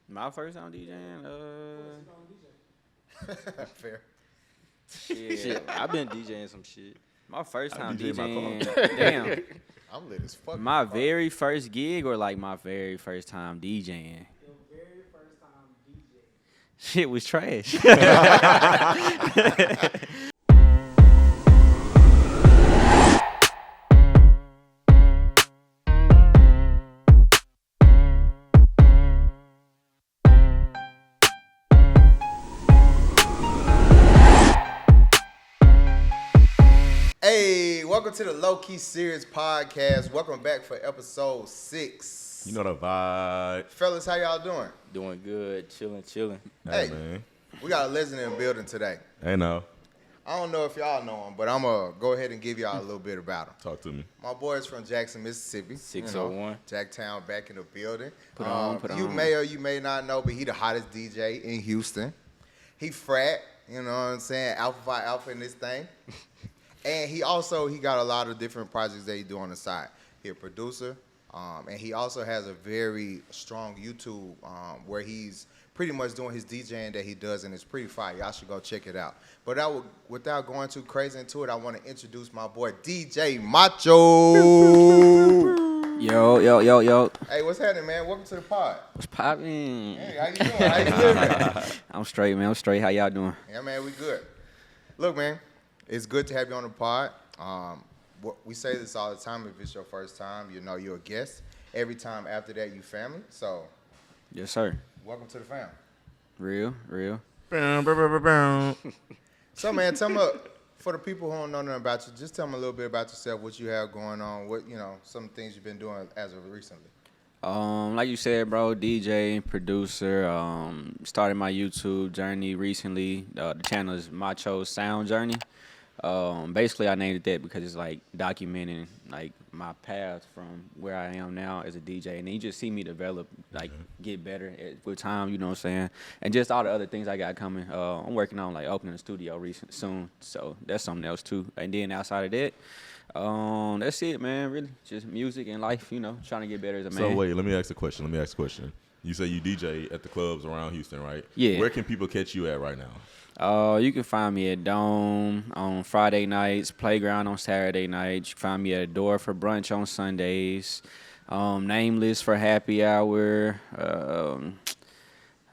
My first time DJing, Fair. shit. I've been DJing some shit. My first I time DJ my DJing, damn. I'm lit as fuck. My very first gig or like my very first time DJing? Your very first time DJ. Shit was trash. Hey, welcome to the Lowkey Curious podcast. Welcome back for episode 6. You know the vibe. Fellas, how y'all doing? Doing good, chilling. Hey. Man. We got a legend in the building today. Hey, no. I don't know if y'all know him, but I'm going to go ahead and give y'all a little bit about him. Talk to me. My boy's from Jackson, Mississippi. 601. Jacktown back in the building. Put on. You may or you may not know, but he the hottest DJ in Houston. He frat, you know what I'm saying? Alpha Phi Alpha in this thing. And he got a lot of different projects that he do on the side. He a producer, and he also has a very strong YouTube where he's pretty much doing his DJing that he does, and it's pretty fire. Y'all should go check it out. But without going too crazy into it, I want to introduce my boy DJ Macho. Yo. Hey, what's happening, man? Welcome to the pod. What's poppin'? Hey, how you doing? How you living? I'm straight, man. I'm straight. How y'all doing? Yeah, man, we good. Look, man, it's good to have you on the pod. We say this all the time. If it's your first time, you know you're a guest. Every time after that, you family. So, Yes, sir. welcome to the fam. Real. So, man, tell me, for the people who don't know nothing about you, just tell me a little bit about yourself, what you have going on, some things you've been doing as of recently. Like you said, bro, DJ, producer. Started my YouTube journey recently. The channel is Macho Sound Journey. Basically, I named it that because it's like documenting like my path from where I am now as a DJ, and then you just see me develop, like get better with time. You know what I'm saying? And just all the other things I got coming. I'm working on like opening a studio soon, so that's something else too. And then outside of that, that's it, man. Really, just music and life. You know, trying to get better as a man. So, wait, let me ask a question. You say you DJ at the clubs around Houston, right? Yeah. Where can people catch you at right now? You can find me at Dome on Friday nights, Playground on Saturday nights. You can find me at Door for brunch on Sundays, Nameless for happy hour. I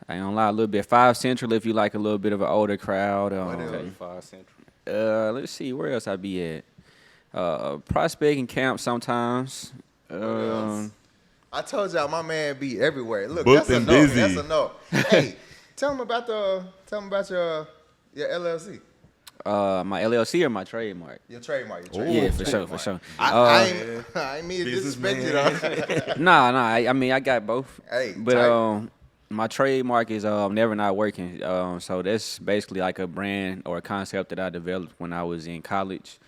ain't gonna lie, a little bit 5 Central if you like a little bit of an older crowd. Okay, 5 Central. Let's see, where else I be at? Prospecting camp sometimes. I told y'all my man be everywhere. Look, Booked that's a and no. busy. That's a no. Hey, tell him about your LLC. My LLC or my trademark? Your trademark. Yeah, for sure. I ain't mean to disrespect you though. Nah. I mean, I got both. Hey, but tight. my trademark is Never Not Working. So that's basically like a brand or a concept that I developed when I was in college.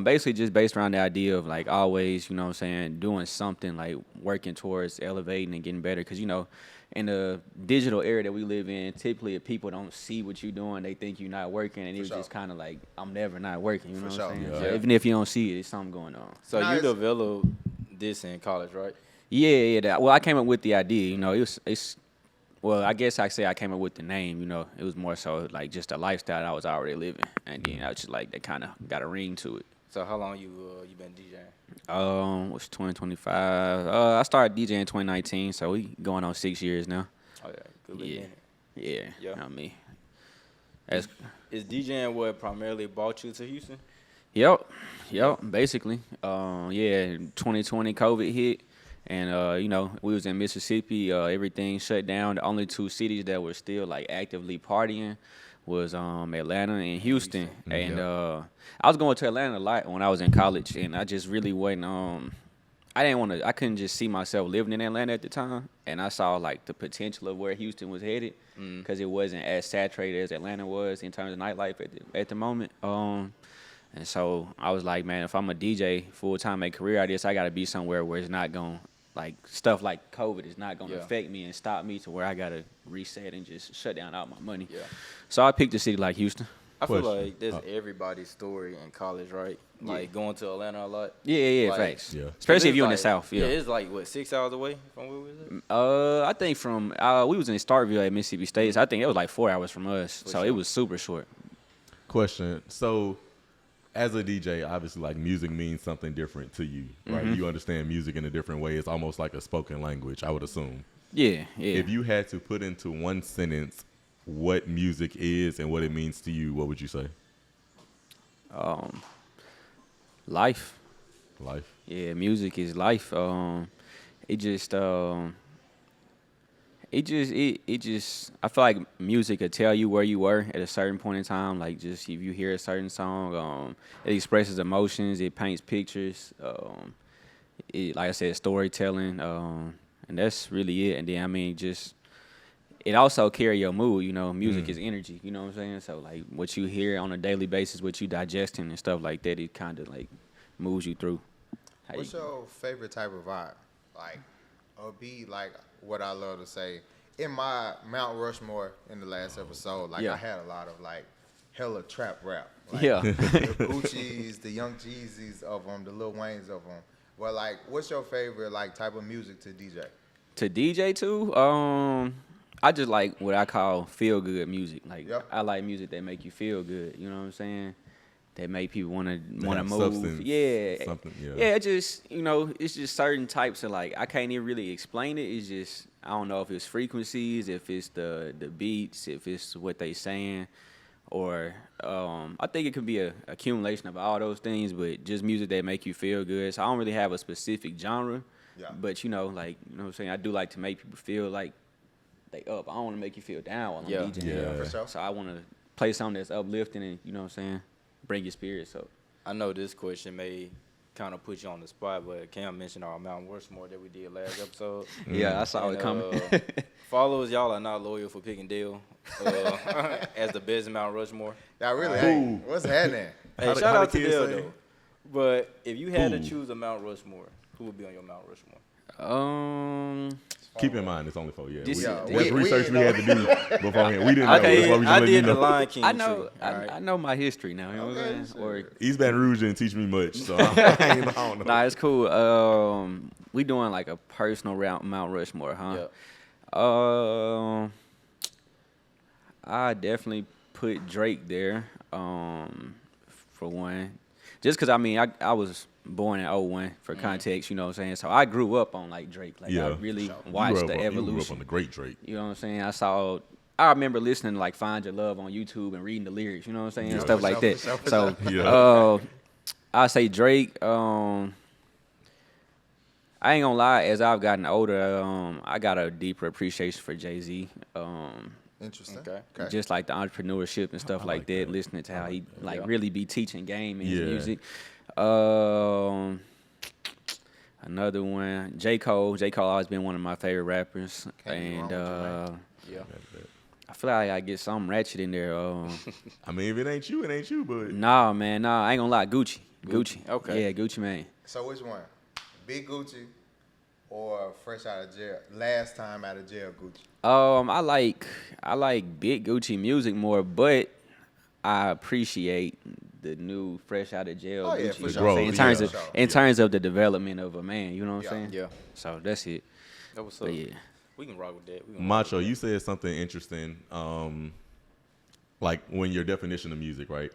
Basically just based around the idea of like always, you know what I'm saying, doing something like working towards elevating and getting better. Because, you know, in the digital era that we live in, typically if people don't see what you're doing, they think you're not working. And it's just kind of like, I'm never not working. You know what I'm saying? Yeah. So even if you don't see it, there's something going on. So you developed this in college, right? Yeah. Well, I came up with the idea. You know, well, I guess I say I came up with the name. You know, it was more so like just a lifestyle I was already living, and then I was just like that kind of got a ring to it. So how long you been DJing? What's 2025? I started DJing in 2019, so we going on 6 years now. Oh yeah, good beginning. Yeah. Yeah. I mean, Is DJing what primarily brought you to Houston? Yep, basically. 2020 COVID hit. And, you know, we was in Mississippi. Everything shut down. The only 2 cities that were still, like, actively partying was Atlanta and Houston. And I was going to Atlanta a lot when I was in college. And I just really wasn't I couldn't just see myself living in Atlanta at the time. And I saw, like, the potential of where Houston was headed because it wasn't as saturated as Atlanta was in terms of nightlife at the moment. And so I was like, man, if I'm a DJ full-time, make a career out of this, I got to be somewhere where it's not going to, like, stuff like COVID is not going to affect me and stop me to where I got to reset and just shut down all my money. Yeah. So I picked a city like Houston. I feel Question. like that's everybody's story in college, right? Like going to Atlanta a lot. Yeah, Like, facts. Yeah. Especially if It's you're in the like- South. Yeah. it's like what 6 hours away from where we was at. I think from we was in Starkville at Mississippi State. So I think it was like 4 hours from us. So it sure. was super short. Question. So, as a DJ, obviously, like music means something different to you, right? Mm-hmm. You understand music in a different way. It's almost like a spoken language, I would assume. Yeah. If you had to put into one sentence what music is and what it means to you, what would you say? Life. Life. Yeah, music is life. It just I feel like music could tell you where you were at a certain point in time. Like just if you hear a certain song, it expresses emotions, it paints pictures. It, like I said, storytelling, and that's really it. And then I mean, just it also carry your mood. You know, music is energy. You know what I'm saying? So like what you hear on a daily basis, what you digesting and stuff like that, it kind of like moves you through. How What's you- your favorite type of vibe? Like, or be like what I love to say in my Mount Rushmore in the last episode. Like Yeah. I had a lot of like hella trap rap. Like, Yeah. the Gucci's, the Young Jeezys of them, the Lil Waynes of them. Well, like, what's your favorite like type of music to DJ? To DJ too, I just like what I call feel good music. Like Yep. I like music that make you feel good. You know what I'm saying? That make people wanna have move. substance, Yeah, something, yeah. Yeah, it just it's just certain types of like I can't even really explain it. It's just I don't know if it's frequencies, if it's the beats, if it's what they saying, or I think it could be a accumulation of all those things. But just music that make you feel good. So I don't really have a specific genre. Yeah. But like what I'm saying, I do like to make people feel like they up. I don't want to make you feel down while I'm Yeah. DJing. Yeah. For sure. So I want to play something that's uplifting and you know what I'm saying, bring your spirits up. I know this question may kind of put you on the spot, but Cam mentioned our Mount Rushmore that we did last episode. Yeah, I saw And, it coming. Followers, y'all are not loyal for picking Dale as the best Mount Rushmore. Y'all really ain't. What's happening? Hey, How shout the out to kids Dale say? though. But if you had to Who? choose a Mount Rushmore, who would be on your Mount Rushmore? Keep in mind, it's only 4 years. This- Yeah, That's we research ain't we had to do beforehand. We didn't know. Okay, That's why we just I letting you did the know. Lion King. I know, tree, I, alright? I know my history now. You know what Okay, I'm saying? Or East Baton Rouge didn't teach me much, so I don't know. nah, it's cool. We doing like a personal route Mount Rushmore, huh? Yeah. I definitely put Drake there. For one, just because I mean I was born in 01 for context, you know what I'm saying. So I grew up on like Drake. Like I really You watched grew up the on- You grew up evolution. on the great Drake. You know what I'm saying? I remember listening to like Find Your Love on YouTube and reading the lyrics, you know what I'm saying? Yeah. Stuff For like sure, that. for sure, for So sure. I say Drake. I ain't gonna lie, as I've gotten older, I got a deeper appreciation for Jay-Z. Interesting. Okay. Just like the entrepreneurship and stuff like that, listening to how he like really be teaching game in his Yeah. music. Another one, J. Cole. J. Cole always been one of my favorite rappers. Can't be And wrong with Yeah. I feel like I get something ratchet in there. I mean, if it ain't you, it ain't you, but Nah, man, I ain't gonna lie. Gucci. Okay. Yeah, Gucci man. So which one? Big Gucci or fresh out of jail? Last time out of jail Gucci. I like Big Gucci music more, but I appreciate the new fresh out of jail Oh, yeah, Gucci. for You know sure. what I'm saying? In Growth, terms yeah. of For sure. in terms of the development of a man, you know what Yeah. I'm saying? Yeah. So that's it. That was so. But yeah. We can rock with that. We can rock Macho, with you said something interesting. Like when your definition of music, right?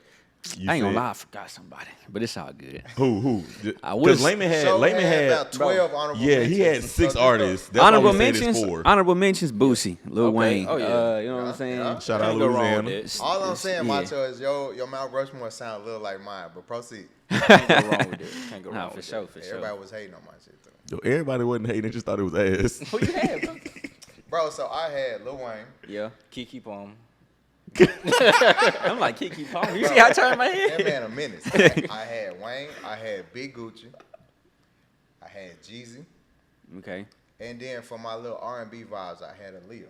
You I ain't gonna said- lie, I forgot somebody, but it's all good. Who? I would've- Because Layman had, So Layman had, about 12 honorable yeah, mentions. he had So 6 just artists. That's why Honorable we said it's mentions, 4. honorable mentions, Boosie, Lil Okay. Wayne. Oh, yeah. You know what I'm saying? Yeah. Shout that. out Can't go wrong Louisiana. with that. All I'm saying, Yeah. Macho, is your Mount Rushmore sound a little like mine, but proceed. Can't go wrong with that. Can't go Nah, wrong for with sure, that. for Everybody sure. was hating on my shit too. Yo, everybody wasn't hating, they just thought it was ass. Who you had, bro? Bro, so I had Lil Wayne. Yeah. Kiki Palm. I'm like Kiki Palmer. You see how I turned my That head? man a menace. I had Wayne. I had Big Gucci. I had Jeezy. Okay. And then for my little R&B vibes, I had Aaliyah.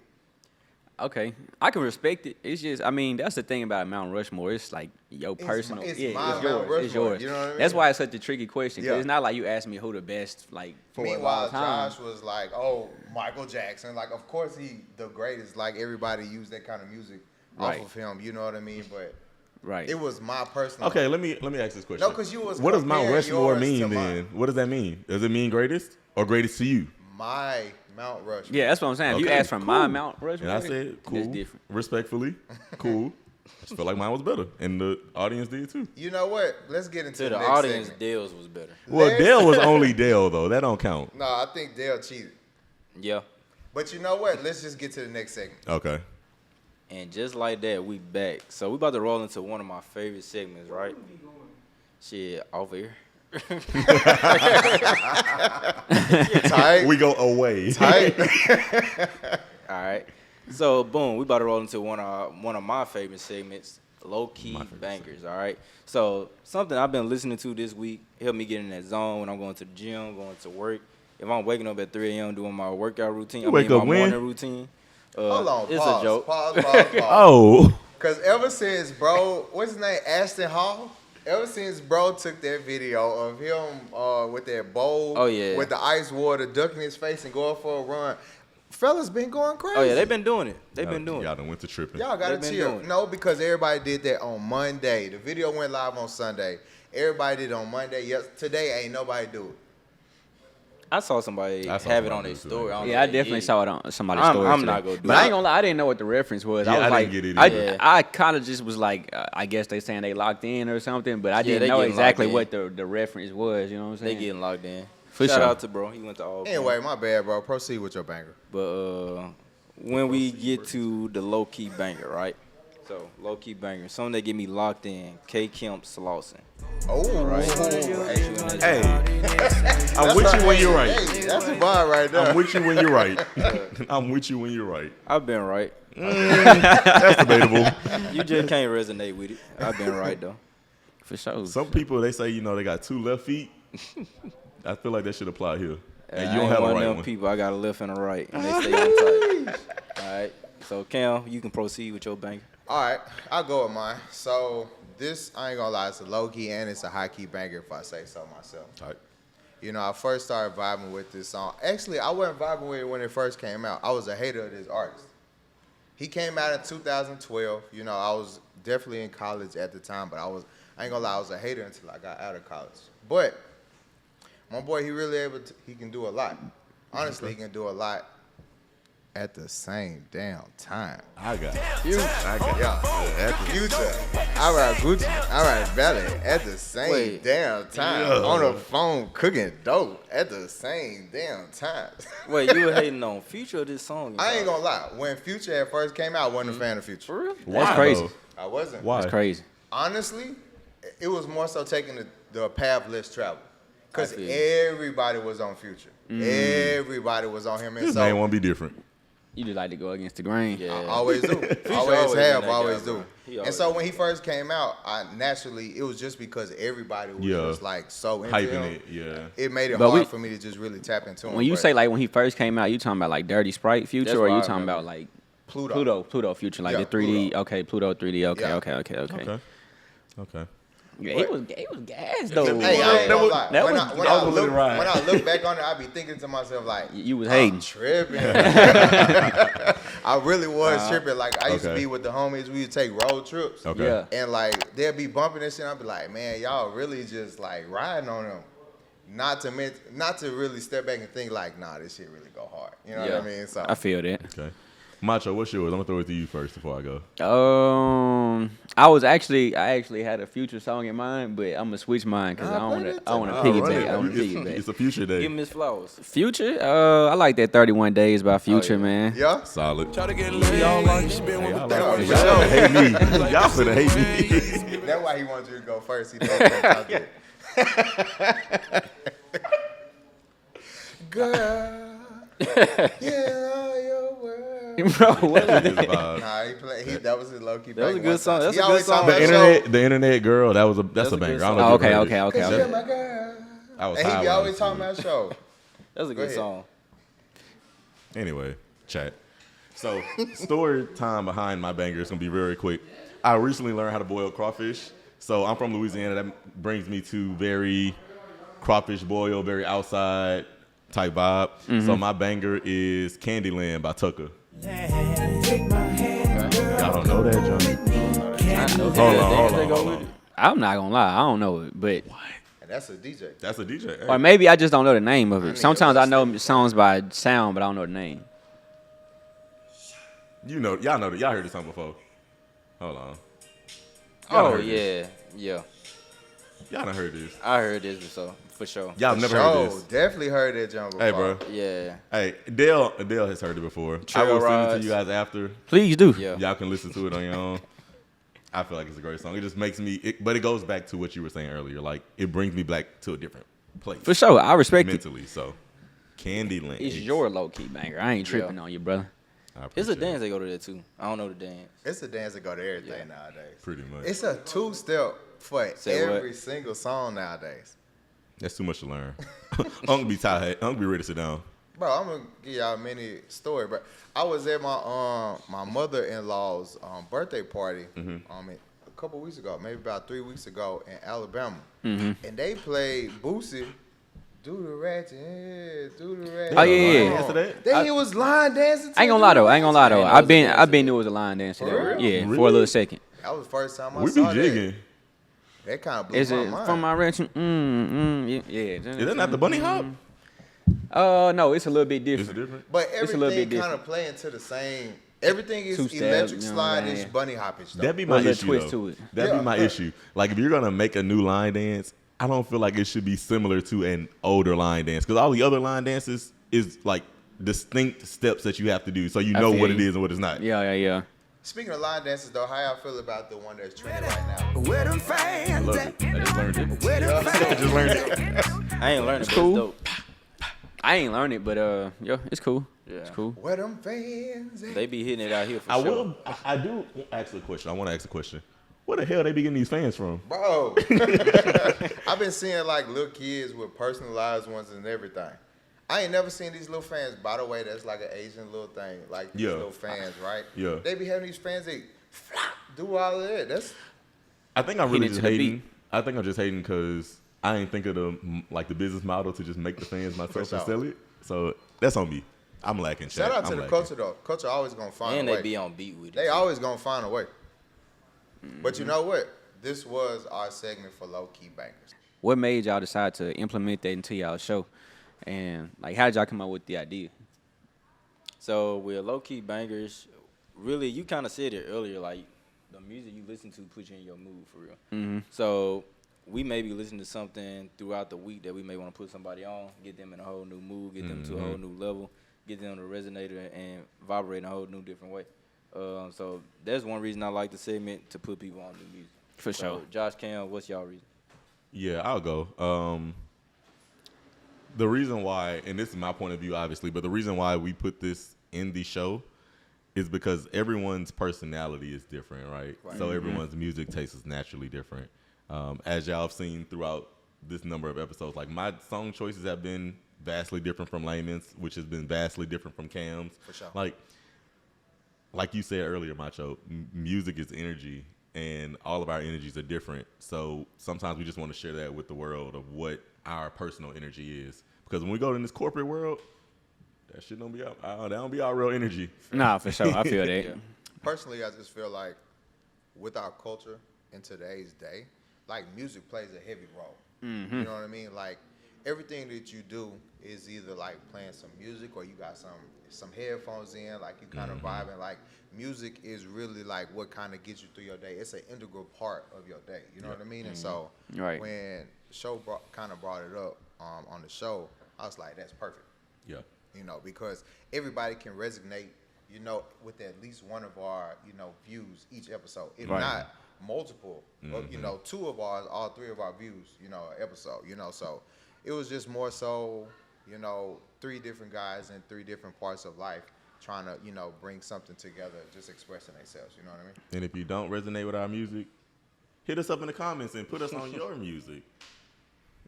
Okay, I can respect it. It's just, I mean, that's the thing about Mount Rushmore. It's like your It's personal. my- it's yeah, my it's Mount yours. It's Rushmore, yours. you know what I mean? That's why it's such a tricky question. 'Cause Yeah. it's not like you ask me who the best like for of all Meanwhile, time. Josh was like, oh, Michael Jackson. Like, of course he the greatest. Like, everybody used that kind of music Right. off of him. You know what I mean? But Right. It was my personal. Okay, let me ask this question. No, 'cause you was What does Mount comparing Rushmore yours mean to then? mine. What does that mean? Does it mean greatest or greatest to you? My Mount Rushmore. Yeah, that's what I'm saying. If you Okay, asked for cool. my Mount Rushmore, And I said, cool, that's different. respectfully, cool. I just felt like mine was better, and the audience did too. You know what? Let's get into To the the next audience, segment. Dale's was better. Well, Let's- Dale was only Dale though. That don't count. No, I think Dale cheated. Yeah. But you know what? Let's just get to the next segment. Okay. And just like that, we back. So we about to roll into one of my favorite segments, right? Shit, over here. Tight. We go away. Tight. All right. So boom, we about to roll into one of my favorite segments, Lowkey Bangers. All right. So something I've been listening to this week helped me get in that zone when I'm going to the gym, going to work. If I'm waking up at 3 a.m. doing my workout routine, wake up my when? morning routine. Hold on. It's Pause. a joke. Pause. Oh. Because ever since, bro, what's his name? Ashton Hall? Ever since bro took that video of him with that bowl, Oh, yeah. with the ice water ducking his face and going for a run, fellas been going crazy. Oh yeah, they've been doing it. They've been doing Y'all it. done went to tripping. Y'all gotta They've been chill. doing it. No, because everybody did that on Monday. The video went live on Sunday. Everybody did it on Monday. Yes, today ain't nobody do it. I saw somebody I saw have it somebody on do their it, too. story. don't Yeah, know I if they definitely did. saw it on somebody's I'm story. not today. gonna do But it. I ain't gonna lie, I didn't know what the reference was. Yeah, I was I like, didn't get it either. I kind of just was like, I guess they saying they locked in or something, but I Yeah, didn't they know getting exactly locked what the reference was. You know what I'm They saying? getting locked in. For Shout sure. out to bro. He went to all. Anyway, my bad, bro. Proceed with your banger. But when we get to the low-key banger, right? So, low-key banger. Something that get me locked in. K. Kemp Slauson. Oh, Right? Hey, I'm with you when you're right. Hey, that's a bar right there. I'm with you when you're right. I'm with you when you're right. I've been right. That's debatable. You just can't resonate with it. I've been right, though. For sure. Some people, they say, they got 2 left feet. I feel like that should apply here. And I you don't ain't have a one of right them one. people. I got a left and a right, and they stay on tight. All right. So, Cam, you can proceed with your banger. All right, I'll go with mine. So this, I ain't gonna lie, it's a low key and it's a high key banger if I say so myself. All right. You know, I first started vibing with this song. Actually, I wasn't vibing with it when it first came out. I was a hater of this artist. He came out in 2012. You know, I was definitely in college at the time, but I ain't gonna lie, I was a hater until I got out of college. But my boy, he can do a lot. Honestly, he can do a lot at the same damn time. I got it. Yeah, at the future. I ride Gucci, I ride Ballet at the same Wait. damn time. Yeah. On the phone cooking dope at the same damn time. Wait, you were hating on Future of this song? I ain't gonna lie. When Future at first came out, I wasn't a fan of Future. For real? Why, That's crazy. though? I wasn't. Why? That's crazy. Honestly, it was more so taking the path less traveled. Because I feel you. everybody was on Future. Everybody was on him. And His so name won't be different. You just like to go against the grain. Yeah. I always do. always always been have, that guy, always bro. do. He And always so been when he first came out, it was just because everybody was Yeah. just like so into Hyping him. it, yeah. It made it But hard we- for me to just really tap into him. When you but say like when he first came out, you talking about like Dirty Sprite Future, That's or what you I talking remember. about like Pluto. Future, like Yeah, the 3D? Pluto. Okay, Pluto 3D. Okay, Yeah. okay. Okay. Yeah, it was gas though. Hey, I ain't gonna lie. that When was- I that was a little ride. when I look back on it, I be thinking to myself like, You was I'm hating. tripping. I really was tripping. Like I used to Okay. be with the homies. We would take road trips. Okay. Yeah. And like they'd be bumping this shit. I'd be like, man, y'all really just like riding on them. Not to really step back and think like, nah, this shit really go hard. You know what I mean? So I feel that. Okay. Macho, what's yours? I'm gonna throw it to you first before I go. I actually had a Future song in mind, but I'm gonna switch mine because I want to piggyback. I want to It's piggyback. a future day. Give him his flowers. Future, I like that 31 Days by Future, man. yeah. Solid. Try to get laid. Y'all like she been with the Yeah, dog. for sure. Hate me. Y'all finna hate me. That's why he wants you to go first. He knows what I'm talking. Girl, yeah, your world. Bro, what was that? Nah, that was his low-key That was a banger good one song. time. That's He a good always song. talk The about internet girl. That's a That's a banger. good I don't song. know Oh, if you okay, heard it. okay. Cause you're my girl. I was And high he be when I always was talking seeing about show. That's a good ahead. song. it. Anyway, chat. So, story time behind my banger is gonna be very quick. I recently learned how to boil crawfish. So I'm from Louisiana. That brings me to very crawfish boil, very outside type vibe. So my banger is Candyland by Tucker. Y'all don't know that, Johnny? I not know. Hold They go on. with it. I'm not gonna lie, I don't know it, but And that's a DJ. That's a DJ. Hey. or maybe I just don't know the name of I it. need Sometimes to I know listen. songs by sound, but I don't know the name. You know, y'all heard this song before. Hold on. Y'all Oh heard this. yeah. Y'all done heard this. I heard this before, for sure. Y'all never heard Oh, this. definitely heard that jump before. Hey, bro. Yeah. Hey, Dale has heard it before. I Trail will send it to rides. you guys after. Please do. Yeah. Y'all can listen to it on your own. I feel like it's a great song. It just makes me, but it goes back to what you were saying earlier. Like, it brings me back to a different place. For sure, I respect it. mentally. So, Candyland. It's your low-key banger. I ain't tripping on you, brother. I It's a appreciate dance it. they go to that too. I don't know the dance. It's a dance that go to everything nowadays. Pretty much. It's a two-step for Say what? every single song nowadays. That's too much to learn. I'm gonna be tired. I'm gonna be ready to sit down. Bro, I'm gonna give y'all a mini story, bro. I was at my mother-in-law's birthday party a couple weeks ago, maybe about 3 weeks ago in Alabama, and they played Boosie. Do the ratchet, yeah, do the ratchet. Oh, yeah. Dance to that? Then he was line dancing. I ain't gonna lie though. I ain't gonna lie though. I ain't know I've been knew it was a line dance. For real? Yeah, for a Really? little second. That was the first time I We saw be jigging. that. That kind of blew Is my it mind. from my region? Yeah. Is that not the bunny hop? No, it's a little bit Is different. it different? But It's a little everything bit kind of playing to the same. Everything is Two-step, electric you know what I'm slide-ish, saying? bunny hop-ish. though. That'd be my Little issue. twist though. to it. That'd Yeah. be my issue. Like if you're gonna make a new line dance, I don't feel like it should be similar to an older line dance because all the other line dances is like distinct steps that you have to do, so you I know feel what you. it is and what it's not. Yeah. Speaking of line dances, though, how y'all feel about the one that's trending right now? Where them I fans love at? it. I just learned it. Where them I fans just learned it. I ain't learning, but cool. it's dope. I ain't learned it, but it's cool. Yeah. It's cool. Where them fans at? They be hitting it out here for I sure. will. I do ask a question. I want to ask a question. Where the hell they be getting these fans from? Bro, I've been seeing like little kids with personalized ones and everything. I ain't never seen these little fans. By the way, that's like an Asian little thing, like these Yeah. little fans, right? Yeah. They be having these fans that flop, do all of that. That's I think I'm really Hit it just to the hating. beat. I think I'm just hating because I ain't think of the business model to just make the fans myself and sure. sell it. So that's on me. I'm lacking. shout chat. out to I'm the lacking. culture though. Culture always gonna find And a they way. be on beat with it. They too. always gonna find a way. But you know what? This was our segment for Lowkey Bangers. What made y'all decide to implement that into y'all show? And like, how did y'all come up with the idea? So with Lowkey Bangers, really, you kind of said it earlier, like the music you listen to puts you in your mood for real. Mm-hmm. So we may be listening to something throughout the week that we may want to put somebody on, get them in a whole new mood, get them to a whole new level, get them to resonate and vibrate in a whole new different way. So that's one reason I like the segment, to put people on new music. For So, sure. Josh, Cam, what's y'all reason? Yeah, I'll go. The reason why, and this is my point of view, obviously, but the reason why we put this in the show is because everyone's personality is different, right? So everyone's music taste is naturally different. As y'all have seen throughout this number of episodes, like my song choices have been vastly different from Layman's, which has been vastly different from Cam's. For sure. Like you said earlier, Macho, music is energy, and all of our energies are different. So sometimes we just want to share that with the world of what our personal energy is. Because when we go in this corporate world, that shit don't be out. That don't be our real energy. Nah, for sure. I feel that. Personally, I just feel like with our culture in today's day, like music plays a heavy role. Mm-hmm. You know what I mean? Like everything that you do is either like playing some music or you got some headphones in, like you kind of vibing. Like music is really like what kind of gets you through your day. It's an integral part of your day. You know what I mean? And so Right. when the show kind of brought it up on the show, I was like, that's perfect. Yeah. You know, because everybody can resonate, you know, with at least one of our, you know, views each episode. If Right. not multiple, of, you know, two of ours, all three of our views, you know, episode, you know. So it was just more so, you know, three different guys in three different parts of life trying to, you know, bring something together, just expressing themselves, you know what I mean? And if you don't resonate with our music, hit us up in the comments and put us on your music.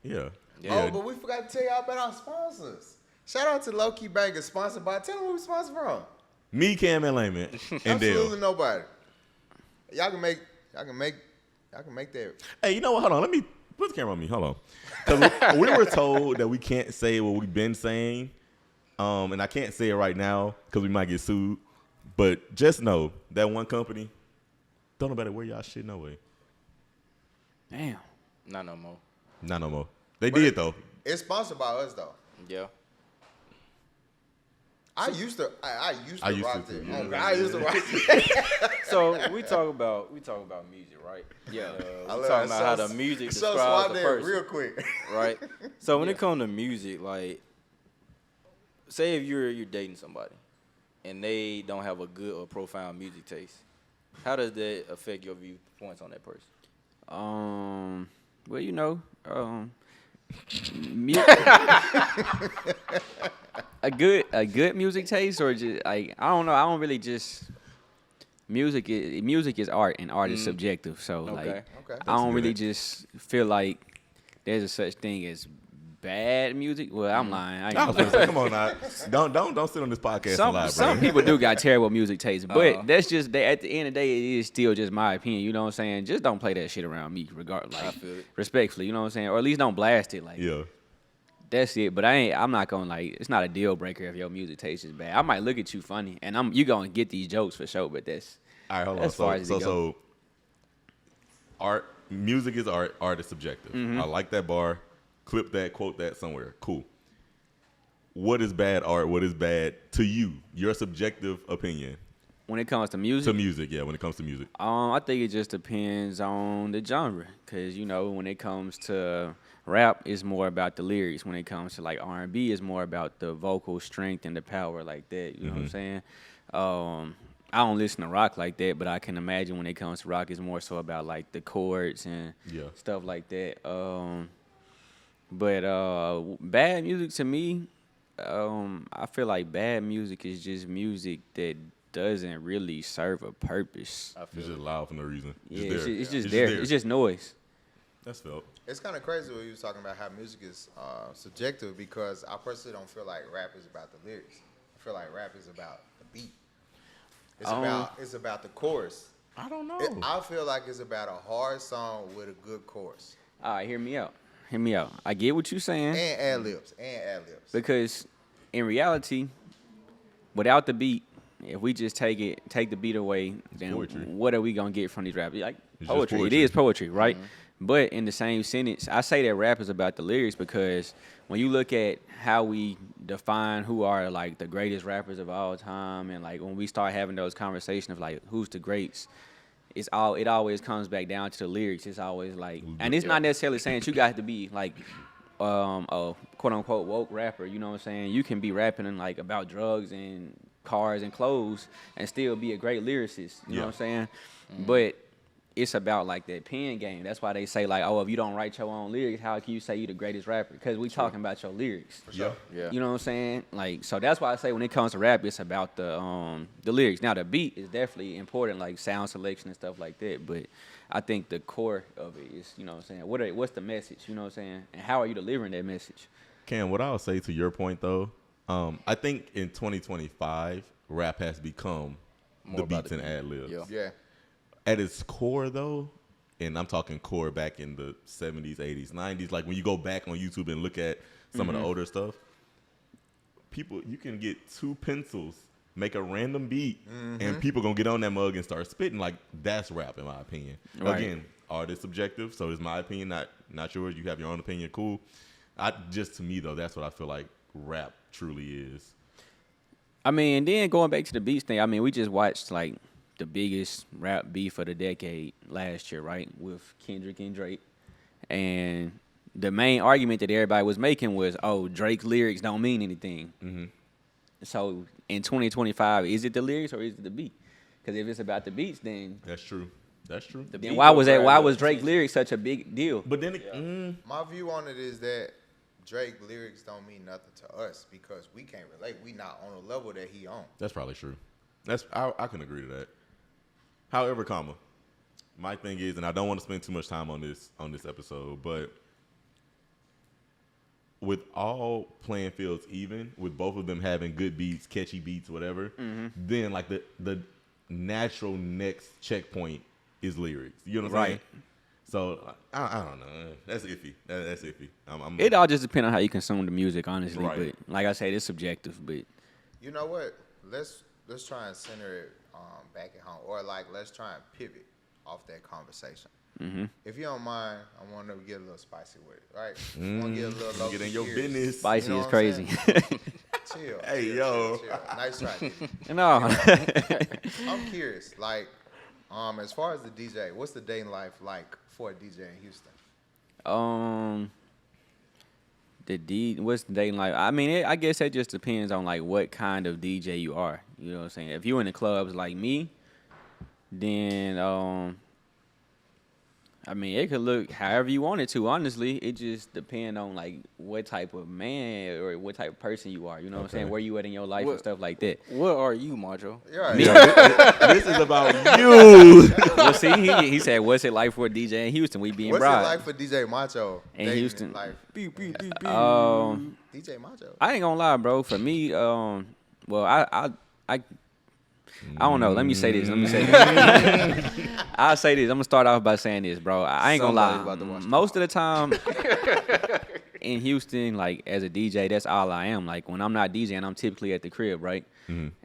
Yeah. Oh, but we forgot to tell y'all about our sponsors. Shout out to Lowkey Bangers, sponsored by, tell them who we sponsored from. Me, Cam, and Layman, and Absolutely Dale. nobody. Y'all can make that. Hey, you know what? Hold on. Let me put the camera on me. Hold on. Because we were told that we can't say what we've been saying. And I can't say it right now because we might get sued. But just know that one company, don't nobody wear y'all shit no way. Damn. Not no more. Not no more. They But did though. It's sponsored by us though. Yeah. I used to I used rock to it. too, Oh, yeah. God, I used to rock it. So we talk about music, right? Yeah. I We love talking it. about how the music So describes swap the that person, real quick. right? So when it comes to music, like, say if you're dating somebody and they don't have a good or profound music taste, how does that affect your viewpoints on that person? Well, you know, mu- a good music taste, or just like I don't know. I don't really just music is art, and art is subjective. So like Okay. Okay. I don't good really at- just feel like there's a such thing as bad music. Well, I'm lying. I ain't I was gonna gonna say, come on now. Don't sit on this podcast and lie, some bro. people do got terrible music taste, but that's just at the end of the day, it is still just my opinion. You know what I'm saying? Just don't play that shit around me, regardless. I Like, feel it. respectfully, you know what I'm saying? Or at least don't blast it. Like, Yeah. that's it. But I'm not gonna like. It's not a deal breaker if your music taste is bad. I might look at you funny, and you gonna get these jokes for sure. But that's All right, hold on. As far as it So art, music is art. Art is subjective. Mm-hmm. I like that bar. Clip that, quote that somewhere. Cool. What is bad art? What is bad to you? Your subjective opinion when it comes to music. to music. Yeah, when it comes to music. I think it just depends on the genre, cause you know when it comes to rap, it's more about the lyrics. When it comes to like R&B, it's more about the vocal strength and the power like that. You know what I'm saying? I don't listen to rock like that, but I can imagine when it comes to rock, it's more so about like the chords and Yeah. stuff like that. But bad music to me, I feel like bad music is just music that doesn't really serve a purpose. I It's feel just loud for no reason. Yeah, Just there. it's just there. It's just noise. That's felt. It's kind of crazy when you was talking about how music is subjective because I personally don't feel like rap is about the lyrics. I feel like rap is about the beat. It's about the chorus. I don't know. I feel like it's about a hard song with a good chorus All right, hear me out. Hear me out. I get what you're saying. and ad libs Because in reality, without the beat, if we just take the beat away, then poetry. what are we gonna get from these rappers? Like It's just poetry. It poetry. is poetry, right? But in the same sentence, I say that rap is about the lyrics because when you look at how we define who are like the greatest rappers of all time, and like when we start having those conversations of like who's the greats, it always comes back down to the lyrics. It's always like, and it's not necessarily saying that you got to be like a quote unquote woke rapper. You know what I'm saying? You can be rapping and like about drugs and cars and clothes and still be a great lyricist. You know what I'm saying? But it's about like that pen game. That's why they say like, oh, if you don't write your own lyrics, how can you say you the greatest rapper? Because we talking about your lyrics. Yeah. Yeah. You know what I'm saying? Like, so that's why I say when it comes to rap, it's about the lyrics. Now the beat is definitely important, like sound selection and stuff like that. But I think the core of it is, you know what I'm saying? What's the message? You know what I'm saying? And how are you delivering that message? Cam, what I'll say to your point though, I think in 2025, rap has become More the about beats the and beat. ad libs. Yeah. Yeah. At its core though, and I'm talking core back in the 70s, 80s, 90s, like when you go back on YouTube and look at some of the older stuff, you can get two pencils, make a random beat, and people gonna get on that mug and start spitting. Like that's rap in my opinion. Right. Again, art is subjective, so it's my opinion, not yours. You have your own opinion, cool. To me though, that's what I feel like rap truly is. I mean, and then going back to the beats thing, I mean, we just watched like the biggest rap beef of the decade last year, right, with Kendrick and Drake. And the main argument that everybody was making was, oh, Drake's lyrics don't mean anything. Mm-hmm. So in 2025, is it the lyrics or is it the beat? Because if it's about the beats, then That's true. That's true. then beat why will was that? grab Why the was Drake's attention. lyrics such a big deal? But then, My view on it is that Drake lyrics don't mean nothing to us because we can't relate. We not on the level that he on. that's probably true. I can agree to that. However, my thing is, and I don't want to spend too much time on this episode, but with all playing fields even, with both of them having good beats, catchy beats, whatever, then like the natural next checkpoint is lyrics. You know what I'm saying? So I don't know. That's iffy. That's iffy. It all just depends on how you consume the music, honestly. Right. But like I said, it's subjective. But You know what? Let's try and center it back at home, or like let's try and pivot. off that conversation. Mm-hmm. If you don't mind, I want to get a little spicy with it, right? I want to get a little Get in your Curious. business. Spicy You know is what I'm crazy. Chill. Hey, chill, yo. chill. Nice try, DJ. No. I'm curious, like, as far as the DJ, what's the dating life like for a DJ in Houston? What's the dating life? I mean, I guess that just depends on like what kind of DJ you are. You know what I'm saying? If you in the clubs like me, then I mean, it could look however you want it to. Honestly, it just depends on like what type of man or what type of person you are. You know what I'm saying? Where you at in your life and stuff like that. What are you, Macho? You're right. This is about you. Well, see, he said, "What's it like for a DJ in Houston?" We being What's bride. it like for DJ Macho In dating Houston? Life? DJ Macho. I ain't gonna lie, bro. For me, well, I don't know. Let me say this. I'll say this. I'm gonna start off by saying this, bro. I ain't gonna Somebody's lie. about to watch the Most of the time in Houston, like as a DJ, that's all I am. Like when I'm not DJing, I'm typically at the crib, right?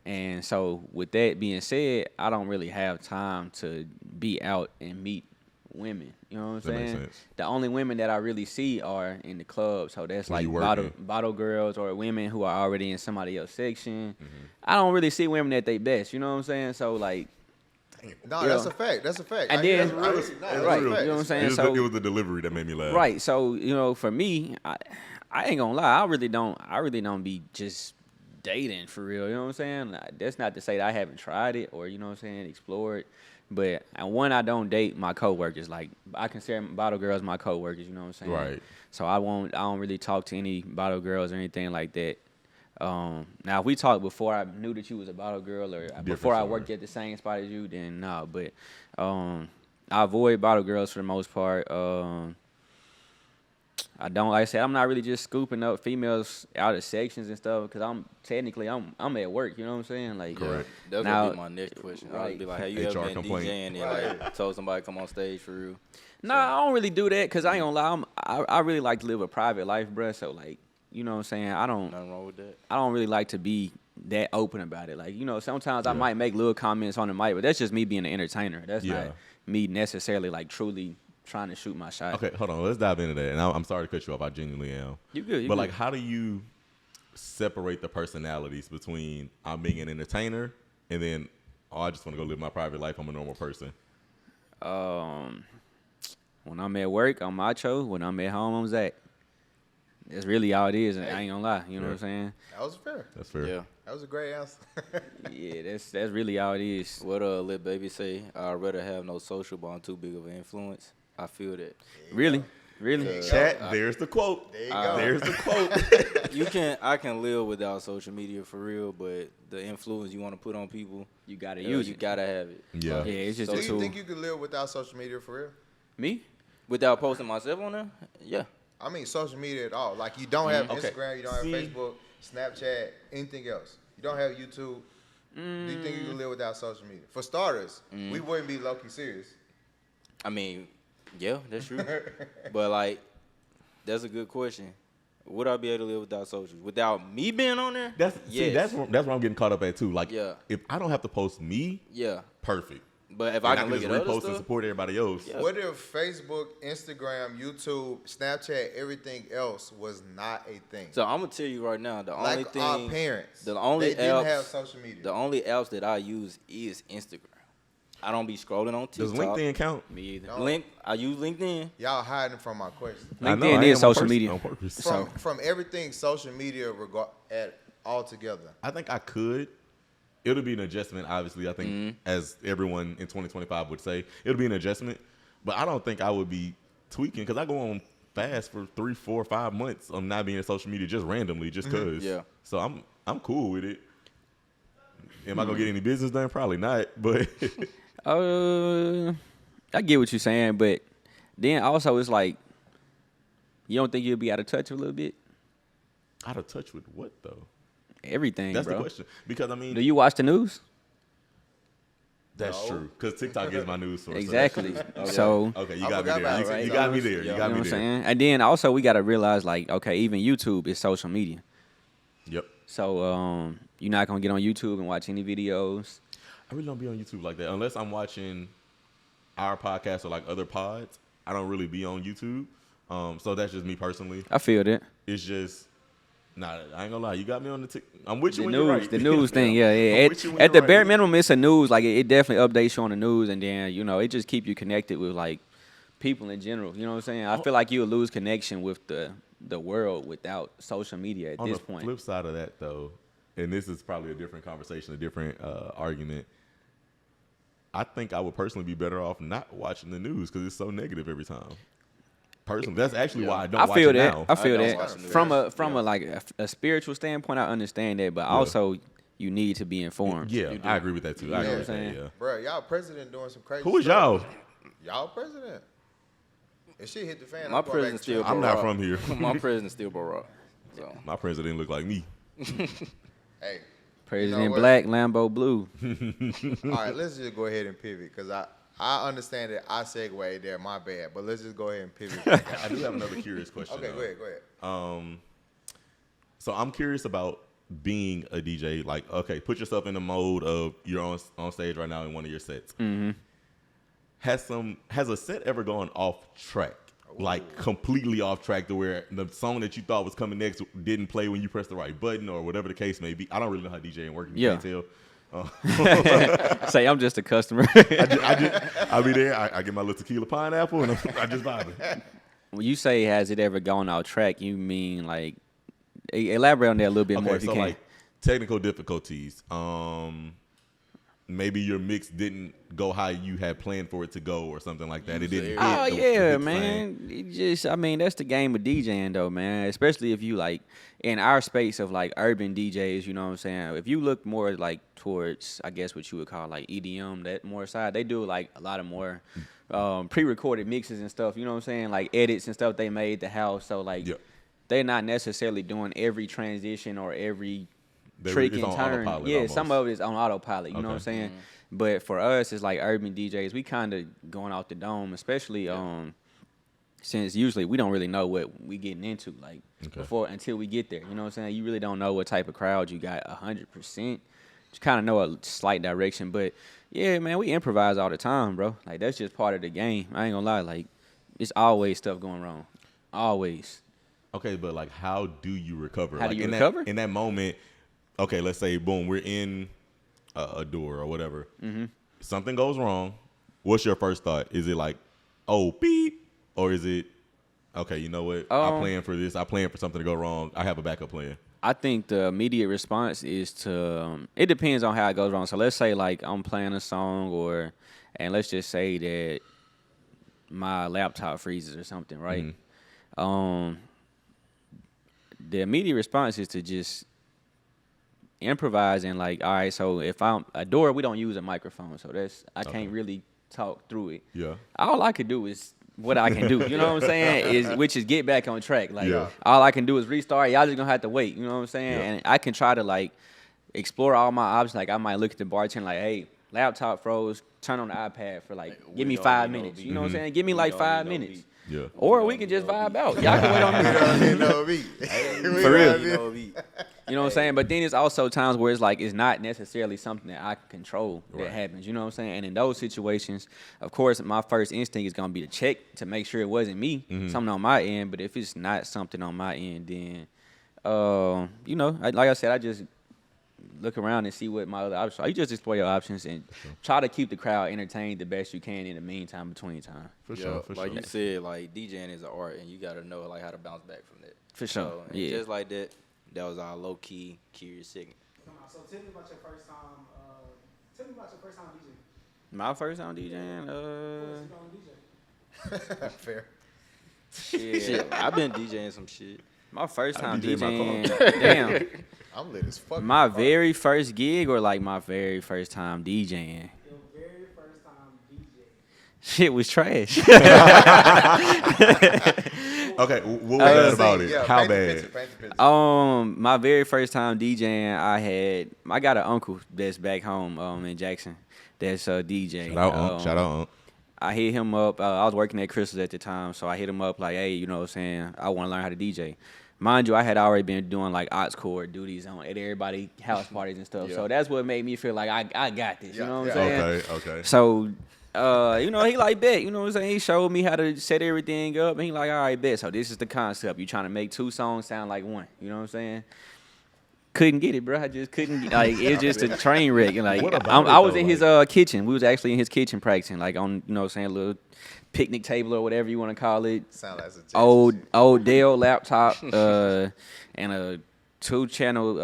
And so with that being said, I don't really have time to be out and meet women. You know what I'm That makes saying? sense. The only women that I really see are in the club. So that's When like you working. bottle girls or women who are already in somebody else's section. I don't really see women at their best. You know what I'm saying? So like, No, Yeah. that's a fact. That's a fact. And I- then- that's Right, that's a you fact. know what I'm saying? It's- So- It was the delivery that made me laugh. right. So you know, for me, I ain't gonna lie. I really don't be just dating for real. You know what I'm saying? That's not to say that I haven't tried it or you know what I'm saying, explored. But I don't date my coworkers. Like I consider bottle girls my coworkers. You know what I'm saying? Right. So I don't really talk to any bottle girls or anything like that. Now if we talked before I knew that you was a bottle girl or before I story. worked at the same spot as you, then no. But I avoid bottle girls for the most part. I don't, like I said, I'm not really just scooping up females out of sections and stuff because I'm at work. You know what I'm saying? Like, Correct. That's Now- gonna be my next question. I'll right. be like, have you HR ever been complaint. DJing and like told somebody to come on stage for real? No, I don't really do that because I ain't gonna lie. I really like to live a private life, bruh. So like, you know what I'm saying? Nothing wrong with that. I don't really like to be that open about it. Like, you know, sometimes I might make little comments on the mic, but that's just me being an entertainer. That's Yeah. not me necessarily like truly trying to shoot my shot. Okay, hold on. Let's dive into that. And I'm sorry to cut you off. I genuinely am. You good? But like, how do you separate the personalities between I'm being an entertainer and then I just want to go live my private life. I'm a normal person. When I'm at work, I'm Macho. When I'm at home, I'm Zach. That's really all it is. And I ain't gonna lie. You know what I'm saying? That was fair. That's fair. Yeah. That was a great answer. Yeah, that's really all it is. What Lil Baby say? I'd rather have no social, but I'm too big of an influence. I feel that. Really? Really? Chat, there's the quote. There you go. There's the quote. I can live without social media for real, but the influence you want to put on people, You gotta you use it. gotta have it. Yeah. Yeah, it's just Do a you tool. think you could live without social media for real? Me? Without posting myself on there, yeah. I mean, social media at all. Like, you don't have Okay. Instagram, you don't have See- Facebook, Snapchat, anything else. You don't have YouTube. Do you think you could live without social media? For starters, we wouldn't be Lowkey Serious. I mean, yeah, that's true. But like, that's a good question. Would I be able to live without socials? Without me being on there? That's yes. where I'm getting caught up at too. Like, Yeah. if I don't have to post me, Yeah. perfect. But if And I can look just at other repost and stuff, support everybody else. Yeah. What if Facebook, Instagram, YouTube, Snapchat, everything else was not a thing? so I'm gonna tell you right now, the only Like thing, our parents, the only they didn't apps, have social media. the only apps that I use is Instagram. I don't be scrolling on Does TikTok. LinkedIn count? Me either. No. I use LinkedIn. Y'all hiding from my question. I know, LinkedIn I is am on social media. On purpose. From everything social media altogether. I think I could. It'll be an adjustment, obviously. I think, as everyone in 2025 would say, it'll be an adjustment. But I don't think I would be tweaking because I go on fast for 3, 4, 5 months of not being on social media just randomly, just cause. Yeah. So I'm cool with it. Am I gonna get any business done? Probably not. But I get what you're saying, but then also it's like, you don't think you'll be out of touch a little bit? out of touch with what though? Everything, That's bro. the question. Because I mean, Do you watch the news? that's No. true. Because TikTok is my news source. so Exactly. that's- So, Okay, you I got me forgot there. about You, it. you got me there. Yeah. You you know got what me I'm there. saying? And then also we got to realize, like, okay, even YouTube is social media. Yep. So you're not going to get on YouTube and watch any videos. I really don't be on YouTube like that unless I'm watching our podcast or like other pods, I don't really be on YouTube. So that's just me personally. I feel that. It's just, I ain't gonna lie. You got me on the I'm with you The when news, you're right. the news thing, yeah. I'm with you when At the you're bare right. minimum, it's a news. Like it definitely updates you on the news, and then it just keep you connected with like people in general. You know what I'm saying? I feel like you would lose connection with the world without social media at On this the point. flip side of that, though, and this is probably a different conversation, a different argument. I think I would personally be better off not watching the news because it's so negative every time. Personally, that's actually why I don't watch feel it that. now. I feel don't watch that. the news. From a like a spiritual standpoint, I understand that, but also you need to be informed. Yeah, I agree with that too. I agree with that, saying? yeah. Bro, y'all president doing some crazy Who is stuff. y'all? Y'all president. If shit hit the fan, My I'm going back president to still. Trump. I'm not Barack. from here. My president still Barack. So My president look like me. Hey, President what? Black, Lambo Blue. all right, let's just go ahead and pivot because I understand that I segued there, my bad. But let's just go ahead and pivot. I do have another curious question. Okay, though. go ahead. So I'm curious about being a DJ. Like, okay, put yourself in the mode of you're on stage right now in one of your sets. Mm-hmm. Has a set ever gone off track? Like completely off track to where the song that you thought was coming next didn't play when you pressed the right button or whatever the case may be. I don't really know how DJing works. You can't tell. Say I'm just a customer. I'll be there. I get my little tequila pineapple and I just vibe it. When you say has it ever gone off track, you mean like elaborate on that a little bit more if you so can. like technical difficulties. Maybe your mix didn't go how you had planned for it to go or something like that. It didn't. Oh hit the yeah, hit man. It just, I mean, that's the game of DJing though, man. Especially if you like in our space of like urban DJs, you know what I'm saying? If you look more like towards, I guess what you would call like EDM, that more side, they do like a lot of more pre-recorded mixes and stuff. You know what I'm saying? Like edits and stuff they made the house. So like they're not necessarily doing every transition or every trick and turn. Yeah, almost. some of it is on autopilot. You know what I'm saying? But for us, it's like urban DJs. We kind of going off the dome, especially since usually we don't really know what we getting into like until we get there. You know what I'm saying? You really don't know what type of crowd you got 100%. Just kind of know a slight direction. But yeah, man, we improvise all the time, bro. Like that's just part of the game. I ain't gonna lie. Like it's always stuff going wrong. Always. Okay, but like, how do you recover? How like, do you recover? In that moment, okay, let's say, boom, we're in a door or whatever. Mm-hmm. Something goes wrong. What's your first thought? Is it like, oh, beep? Or is it, okay, you know what? I plan for this. I plan for something to go wrong. I have a backup plan. I think the immediate response is to, it depends on how it goes wrong. So let's say like I'm playing a song and let's just say that my laptop freezes or something, right? Mm-hmm. The immediate response is to just improvise and like, all right, so if I'm a door, we don't use a microphone, so I can't really talk through it. Yeah. All I could do is what I can do. You know what I'm saying? Which is get back on track. Like all I can do is restart. Y'all just gonna have to wait. You know what I'm saying? And I can try to like explore all my options. Like I might look at the bartender like, hey, laptop froze. Turn on the iPad for like give me 5 minutes. You know what I'm saying? Give me like 5 minutes. Yeah. Or we can just vibe out. Y'all can wait on me. For real. You know what I'm saying? But then there's also times where it's like it's not necessarily something that I can control that happens. You know what I'm saying? And in those situations, of course, my first instinct is gonna be to check to make sure it wasn't me, something on my end. But if it's not something on my end, then you know, like I said, I just look around and see what my other options are. You just explore your options and try to keep the crowd entertained the best you can in the meantime, between time. For sure. Like you said, like DJing is an art, and you got to know like how to bounce back from that. For sure. So, just like that, that was our Lowkey Curious segment. So tell me about your first time. Tell me about your first time DJing. My first time DJing. Fair. Shit, I've been DJing some shit. My first time DJ DJing. Damn. I'm lit as fuck. My very first gig or like my very first time DJing? Your very first time DJing. Shit was trash. Okay, what was that about it? How bad? My very first time DJing, I got an uncle that's back home in Jackson. That's a DJ. Shout out, Unc. I hit him up. I was working at Crystal's at the time, so I hit him up like, hey, you know what I'm saying? I want to learn how to DJ. Mind you, I had already been doing like aux cord duties at everybody house parties and stuff. So that's what made me feel like I got this. You know what I'm saying? Okay. So You know, he like bet. You know what I'm saying? He showed me how to set everything up, and he like, all right, bet. So this is the concept. You trying to make 2 songs sound like one. You know what I'm saying? Couldn't get it, bro. I just couldn't. Like it's just a train wreck. And like What about I it, was though? in his kitchen. We was actually in his kitchen practicing, like on you know what I'm saying, a little picnic table or whatever you want to call it. Sound like some Old Dell laptop and a 2-channel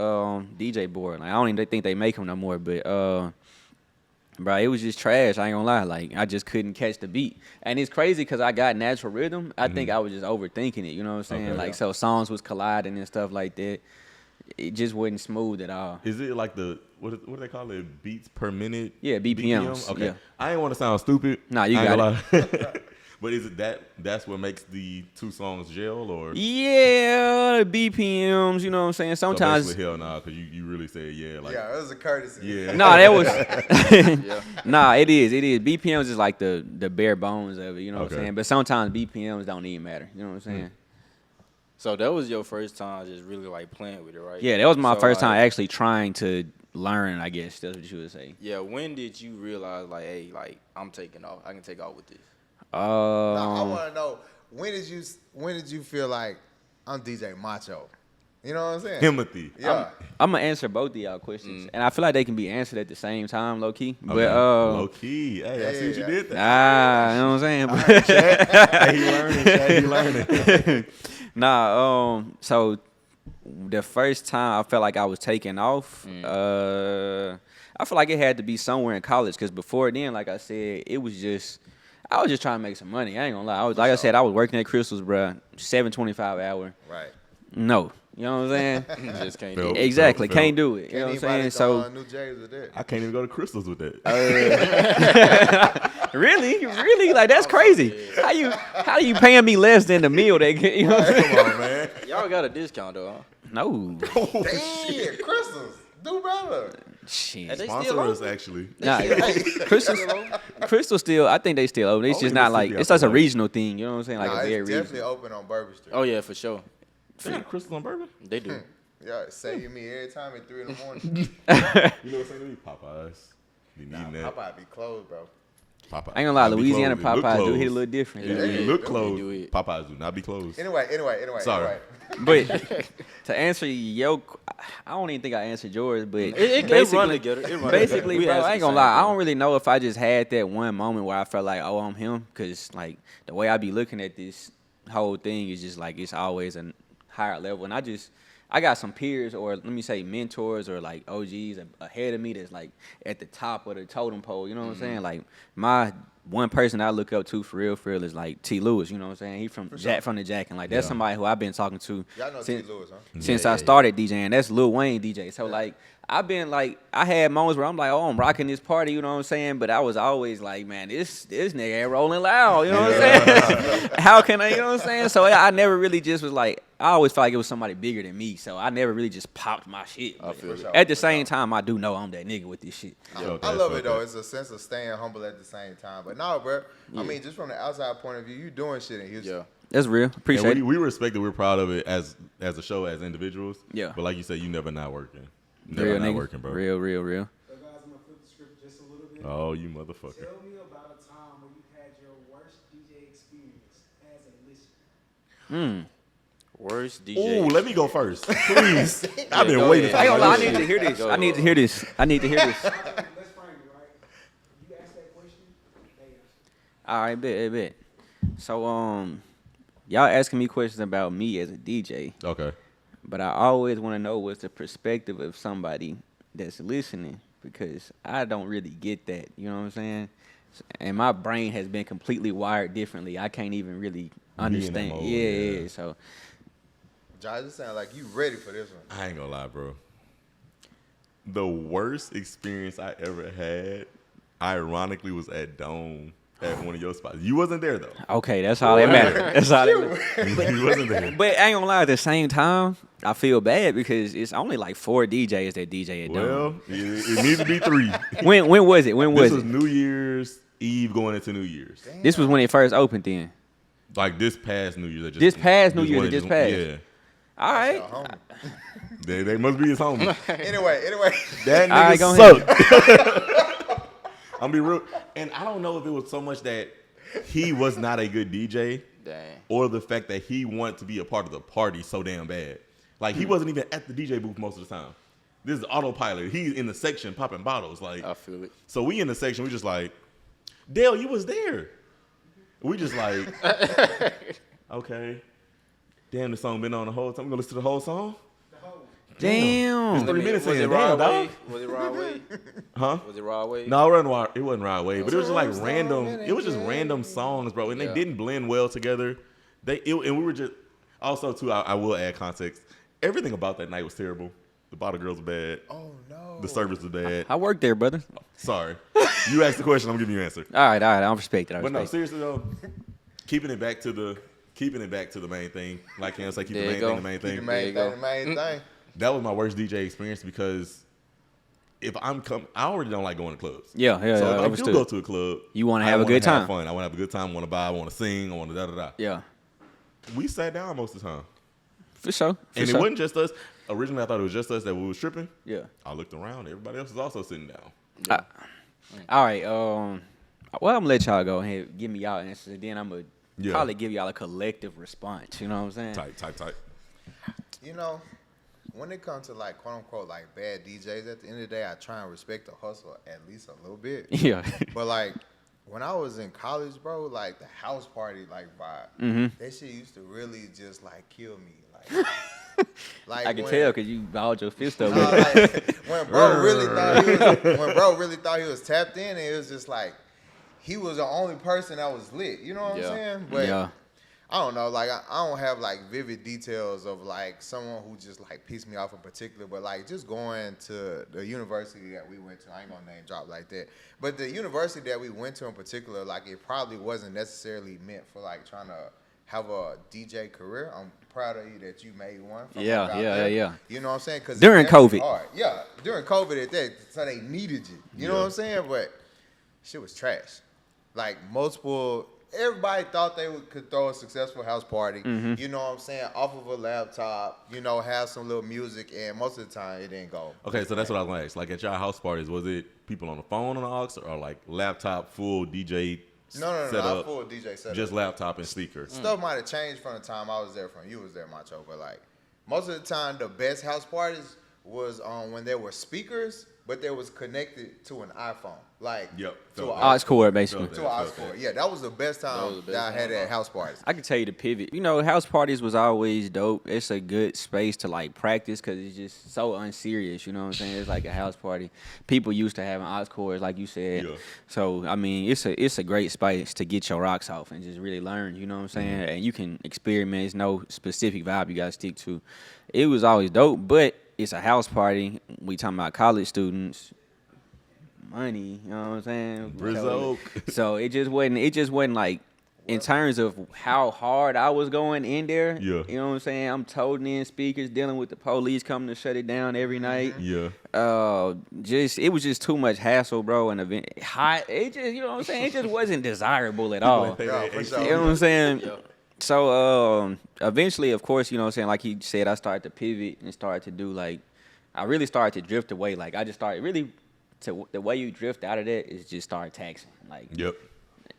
DJ board. Like I don't even think they make them no more, but bro, it was just trash. I ain't gonna lie. Like I just couldn't catch the beat, and it's crazy because I got natural rhythm. I think I was just overthinking it. You know what I'm saying? Okay, like yeah. so songs was colliding and stuff like that. It just wasn't smooth at all. Is it like the what do they call it? Beats per minute? Yeah, BPMs, Okay. yeah. I ain't want to sound stupid. Nah, you I ain't got gonna lie. But is it that's what makes the 2 songs gel or? Yeah, BPMs. You know what I'm saying? So Sometimes. basically, hell nah, because you really said yeah. Like, Yeah, it was a courtesy. yeah. Nah, that was. Nah, it is. It is. BPMs is like the bare bones of it. You know what I'm Okay. saying? But sometimes BPMs don't even matter. You know what I'm saying? So that was your first time just really like playing with it, right? Yeah, that was my So, first like, time actually trying to learn. I guess that's what you would say. Yeah, when did you realize like, hey, like I'm taking off. I can take off with this. Now, I want to know when did you feel like I'm DJ Macho? You know what I'm saying? Timothy. Yeah. I'm gonna answer both of y'all questions, and I feel like they can be answered at the same time, low key. But Okay. Low key. Hey, I see what you Yeah. did there. you know what I'm saying? Hey, he learning. Chad, he learning. Nah, so the first time I felt like I was taking off, I feel like it had to be somewhere in college because before then, like I said, I was just trying to make some money. I ain't gonna lie. I said, I was working at Crystal's, bruh, $7.25 hour. Right. No, you know what I'm saying? You just can't Felt- do it. Exactly, felt- can't do it. You know Can't what I'm saying? anybody So throw New J's with that. I can't even go to Crystals with that. really, like that's crazy. How you paying me less than the meal they get? You know what I'm saying? Come on, man. Y'all got a discount though, huh? No, Damn, crystals. Do better. shit. They Sponsor still us, open? actually. Nah, Crystal still. I think they still open. It's Oh, just in not like Mississippi, it's I just a feel like. regional thing. You know what I'm saying? Like Nah, a very it's definitely regional. open on Bourbon Street. Oh yeah, for sure. They got Crystals on Bourbon? They do. Yeah, save me every time at 3 in the morning. You know what's saying to me? Popeyes. Be needing Nah, that. Popeye be closed, bro. Popeyes. I ain't gonna lie, Not be Louisiana closed. It look Popeyes do closed. hit a little different. It, Yeah. it look They closed. do it. Popeyes do not be closed. Anyway. Sorry. But to answer I don't even think I answered yours, but It run together. It run basically, together. bro, I ain't gonna lie. I don't really know if I just had that one moment where I felt like, oh, I'm him, because like the way I be looking at this whole thing is just like it's always a higher level, and I got some peers or let me say mentors or like OGs ahead of me that's like at the top of the totem pole. You know what I'm saying? Like my one person I look up to for real is like T. Lewis. You know what I'm saying? He from from the Jack, and like that's Yeah. somebody who I've been talking to Y'all know since, T. Lewis, huh? since I started DJing. That's Lil Wayne DJ. So like I've been like I had moments where I'm like, oh, I'm rocking this party. You know what I'm saying? But I was always like, man, this nigga ain't rolling loud. You know what I'm saying? How can I? You know what I'm saying? So I never really just was like. I always felt like it was somebody bigger than me, so I never really just popped my shit. But feel you. at the same time, I do know I'm that nigga with this shit. Yo, I love that's it though. okay. It's a sense of staying humble at the same time. But no, bro. I mean, just from the outside point of view, you doing shit in Houston. Yeah. That's real. Appreciate And it. we respect it. We're proud of it as a show, as individuals. Yeah. But like you said, you never not working. Never Real not nigga. working, bro. Real. So guys, I'm gonna flip the script just a little bit. Oh, you motherfucker. Tell me about a time where you had your worst DJ experience as a listener. Worst DJ. Ooh, let me go first, please. I've been go waiting. ahead. I ain't gonna lie, I Go need to hear this. I need to hear this. I need to hear this. Let's frame it, right? You ask that question, they answer. All right, bet. So y'all asking me questions about me as a DJ, Okay. but I always want to know what's the perspective of somebody that's listening because I don't really get that. You know what I'm saying? And my brain has been completely wired differently. I can't even really understand. mode, Yeah. yeah. So Josh, it sounds like you ready for this one. I ain't gonna lie, bro. The worst experience I ever had, ironically, was at Dome at one of your spots. You wasn't there though. okay, that's all that matters. That's all that matters. You wasn't there. But I ain't gonna lie. At the same time, I feel bad because it's only like 4 DJs that DJ at Well, Dome. it needs to be 3. When was it? When was This was it? New Year's Eve going into New Year's. This was when it first opened. Then. Like this past New Year's. that just- This past New Year's one that just passed. Yeah. All right. Yo, homie. They must be his homie. Anyway. That All right, nigga go ahead. sucked. I'm be real. And I don't know if it was so much that he was not a good DJ Dang. or the fact that he wanted to be a part of the party so damn bad. Like, he wasn't even at the DJ booth most of the time. This is autopilot. He's in the section popping bottles. Like, I feel it. so we in the section, we just like, Dale, you was there. We just like, okay. Damn, the song been on the whole time. We gonna listen to the whole song? Damn. It's 3 minutes Was in. it Damn, Rod dog. Wave? Was it Rod Wave? Huh? Was it Rod Wave? No, it wasn't Rod Wave, but it was just like random. It was just random songs, bro, and they didn't blend well together. And we were just also too. I will add context. Everything about that night was terrible. The bottle girls were bad. Oh no. The service was bad. I worked there, brother. Sorry, you asked the question. I'm giving you an answer. All right. I respect it. But no, seriously though, keeping it back to the main thing. Like Cam said, keep There the you main go. thing the main The thing. main thing, the main thing. That was my worst DJ experience because if I already don't like going to clubs. Yeah, So if I do understood. go to a club, You wanna I have a wanna good time. Fun. I want to have a good time. I want to buy. I want to sing. I want to da. Yeah, We sat down most of the time, for sure. and it wasn't just us. Originally, I thought it was just us that we was tripping. Yeah. I looked around. Everybody else was also sitting down. All right. Well, I'm gonna let y'all go ahead. Give me y'all answers, and then I'm gonna probably give y'all a collective response. You know what I'm saying? Tight. You know, when it comes to like quote unquote like bad DJs, at the end of the day, I try and respect the hustle at least a little bit. Yeah. But like when I was in college, bro, like the house party like vibe, Mm-hmm. that shit used to really just like kill me. Like, like I can when- tell because you balled your fist up. Nah, with it. like, when bro really thought he was tapped in, and it was just like he was the only person that was lit. You know what I'm saying? But Yeah. I don't know. Like I don't have like vivid details of like someone who just like pissed me off in particular. But like just going to the university that we went to, I ain't gonna name drop like that. But the university that we went to in particular, like it probably wasn't necessarily meant for like trying to have a DJ career. I'm proud of you that you made one. from Yeah, like out yeah, there. yeah. You know what I'm saying? Cause During it's definitely COVID. hard. Yeah, during COVID at that, so they needed you. You know Yeah. what I'm saying? But shit was trash. Like everybody thought they could throw a successful house party. Mm-hmm. You know what I'm saying? Off of a laptop. You know, have some little music, and most of the time it didn't go. Okay, so that's what I was gonna ask. Like at y'all house parties, was it people on the phone on the aux or like laptop full DJ No, setup? not full DJ setup. Just laptop and speaker. Stuff might have changed from the time I was there from you was there, Macho. But like most of the time, the best house parties was when there were speakers, but they was connected to an iPhone, like Yep. to an Aux cord, basically. to an aux cord. Yeah, that was the best time that I had at house parties. I can tell you the pivot. You know, house parties was always dope. It's a good space to like practice because it's just so unserious. You know what I'm saying? It's like a house party. People used to having aux cords, like you said. Yeah. So I mean, it's a great space to get your rocks off and just really learn. You know what I'm saying? And you can experiment. There's no specific vibe you gotta stick to. It was always dope, but it's a house party. We talking about college students. Money, you know what I'm saying? Rizzo. So it just wasn't like in terms of how hard I was going in there. Yeah. You know what I'm saying? I'm toting in speakers, dealing with the police coming to shut it down every night. Yeah. It was just too much hassle, bro, and it just, you know what I'm saying? It just wasn't desirable at all. Yeah, for sure. You know what I'm saying? So eventually, of course, you know what I'm saying, like he said, I started to pivot and started to do like I really started to drift away. Like I just started really to the way you drift out of that is just start taxing. Like Yep.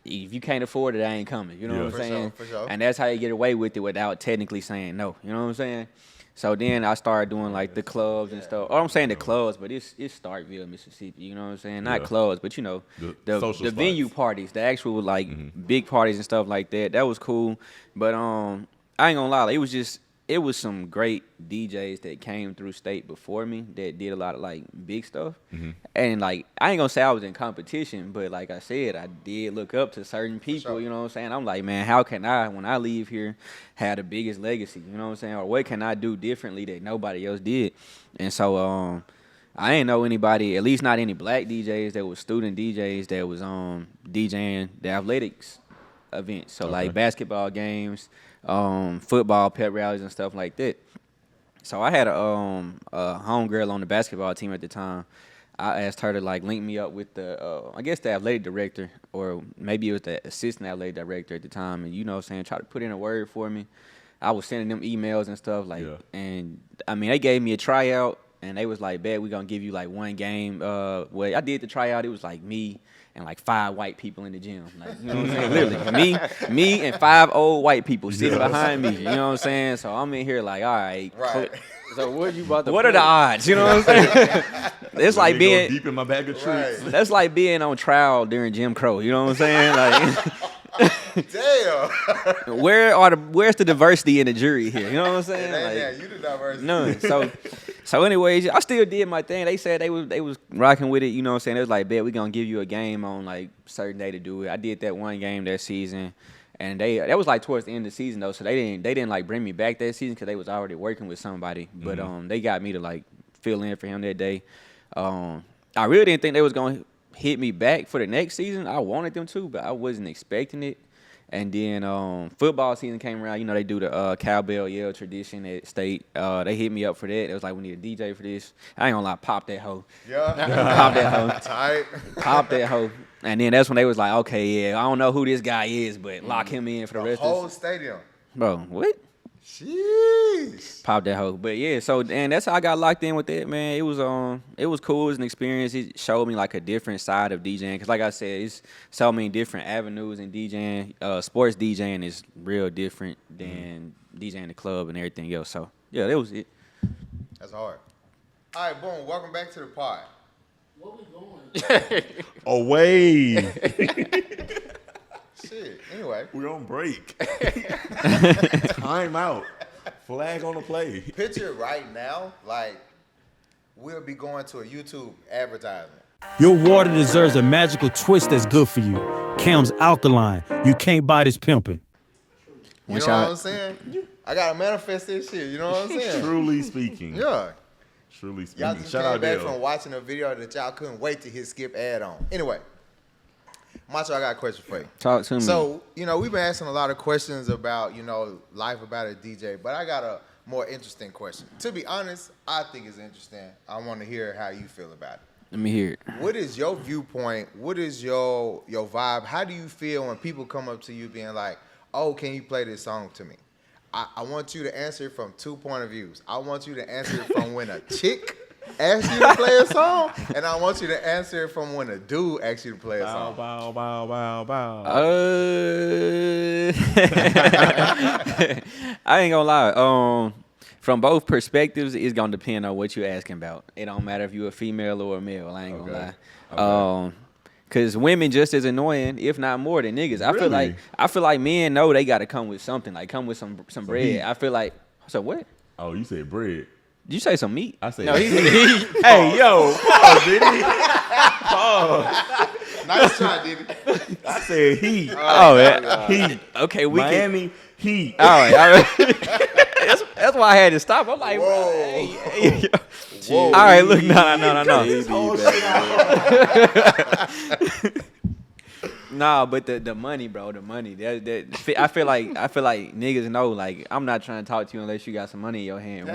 if you can't afford it, I ain't coming. You know Yeah. what I'm For saying? sure, for sure. And that's how you get away with it without technically saying no. You know what I'm saying? So then I started doing like the clubs and stuff. Or I'm saying the clubs, but it's Starkville, Mississippi. You know what I'm saying? Not Yeah. clubs, but you know The social the venue spots. parties, the actual like big parties and stuff like that. That was cool. But I ain't gonna lie, it was some great DJs that came through state before me that did a lot of like big stuff. And like I ain't gonna say I was in competition, but like I said, I did look up to certain people, sure. you know what I'm saying? I'm like, man, how can I, when I leave here, have the biggest legacy? You know what I'm saying? Or what can I do differently that nobody else did? And so I ain't know anybody, at least not any black DJs that was student DJs that was DJing the athletics events. So like basketball games, football pep rallies and stuff like that. So I had a homegirl on the basketball team at the time. I asked her to like link me up with the I guess the athletic director, or maybe it was the assistant athletic director at the time, and you know what I'm saying, try to put in a word for me. I was sending them emails and stuff like, Yeah. and I mean they gave me a tryout and they was like, bet we gonna give you like one game. Well, I did the tryout. It was like me and like 5 white people in the gym. Like, you know what I'm saying? Literally, me and 5 old white people sitting behind me. You know what I'm saying? So I'm in here like, all right. Right. So what you about to What are the odds? You know what I'm saying? It's like Let me go being deep in my bag of tricks. Right. that's like being on trial during Jim Crow. You know what I'm saying? Like, Damn. where's the diversity in the jury here? You know what I'm saying? Like, You the diversity. none. So anyways, I still did my thing. They said they was rocking with it. You know what I'm saying? They was like, bet we gonna give you a game on like certain day to do it. I did that one game that season. And that was like towards the end of the season though, so they didn't like bring me back that season because they was already working with somebody. But they got me to like fill in for him that day. I really didn't think they was gonna hit me back for the next season. I wanted them to, but I wasn't expecting it. And then football season came around. You know they do the cowbell yell tradition at state. They hit me up for that. It was like we need a DJ for this. I ain't gonna lie, pop that hoe. Yeah. Pop that hoe. Tight. Pop that hoe. And then that's when they was like, okay, yeah, I don't know who this guy is, but lock him in for the rest Whole of stadium. Bro, what? Jeez. Pop that hoe. But yeah, so and that's how I got locked in with that, man. It was cool. It was an experience. It showed me like a different side of DJing. Cause like I said, it's so many different avenues in DJing. Sports DJing is real different than DJing the club and everything else. So yeah, that was it. That's hard. All right, boom. Welcome back to the pod. Where we going? Away. Shit. Anyway, We're on break. Time out. Flag on the play. picture right now, like we'll be going to a YouTube advertisement. Your water deserves a magical twist that's good for you. Cam's alkaline. You can't buy this pimping. You One know shot. what I'm saying? I gotta manifest this shit. You know what I'm saying? Truly speaking. Yeah. Truly Y'all speaking. just Shout came out back Dale. from watching a video that y'all couldn't wait to hit skip ad on. Anyway, Macho, I got a question for you. Talk to me. So, we've been asking a lot of questions about, life about a DJ, but I got a more interesting question. To be honest, I think it's interesting. I want to hear how you feel about it. Let me hear it. What is your viewpoint? What is your vibe? How do you feel when people come up to you being like, oh, can you play this song to me? I want you to answer it from 2 point of views. I want you to answer it from when a chick asks you to play a song, and I want you to answer it from when a dude asks you to play a song. Bow, bow, bow, bow. I ain't gonna lie. From both perspectives, it's gonna depend on what you're asking about. It don't matter if you're a female or a male. I ain't gonna lie. Cause women just as annoying, if not more than niggas. Really? I feel like men know they gotta come with something, like come with some bread. heat. I feel like so what? Oh, you said bread. Did you say some meat? I said No, he Hey, yo. Pause, did he? Nice try, Diddy. I said heat. Oh yeah. Heat. Okay, we can. Miami Heat. All right. That's why I had to stop. I'm like, Whoa. bro, hey. Whoa. All right, look, no. Nah, but the money, bro, the money. I feel like niggas know. Like, I'm not trying to talk to you unless you got some money in your hand.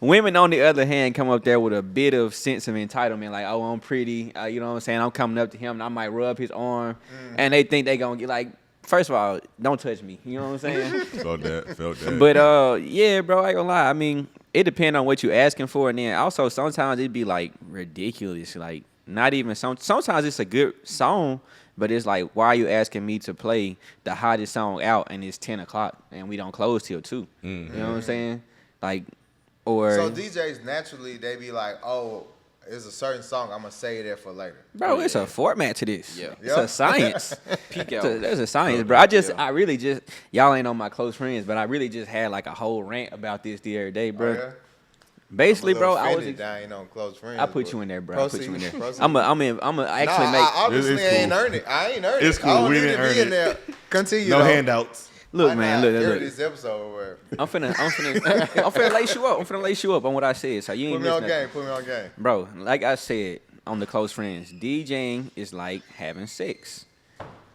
Women, on the other hand, come up there with a bit of sense of entitlement. Like, oh, I'm pretty. You know what I'm saying? I'm coming up to him, and I might rub his arm, and they think they gonna get like. First of all, don't touch me. You know what I'm saying? Felt that. But yeah, bro, I ain't gonna lie. I mean, it depends on what you asking for, and then also sometimes it'd be like ridiculous. Like not even sometimes it's a good song, but it's like, why are you asking me to play the hottest song out and it's 10 o'clock and we don't close till 2? Mm-hmm. You know what I'm saying? Like, or So DJs naturally they be like, oh, it's a certain song I'm gonna save that for later. bro, it's a format to this. Yeah. It's a science. Peek out. There's a science, bro. I really just y'all ain't on my close friends, but I really just had like a whole rant about this the other day, bro. Oh, yeah? Basically, I'm a little bro, I was. offended that I ain't on close friends. I put but you in there, bro. I Proceed, put you in there. proceed. I'm gonna actually nah, make. I obviously It's ain't cool. earned it. I ain't earned It's it. cool. I don't We need didn't to be earn in it. there. Continue. No though. handouts. Look, Why man. not Look. air this episode. Where I'm finna lace you up. I'm finna lace you up on what I said. So you ain't put me on missing game. Put me on game. nothing. Bro, like I said on the close friends, DJing is like having sex.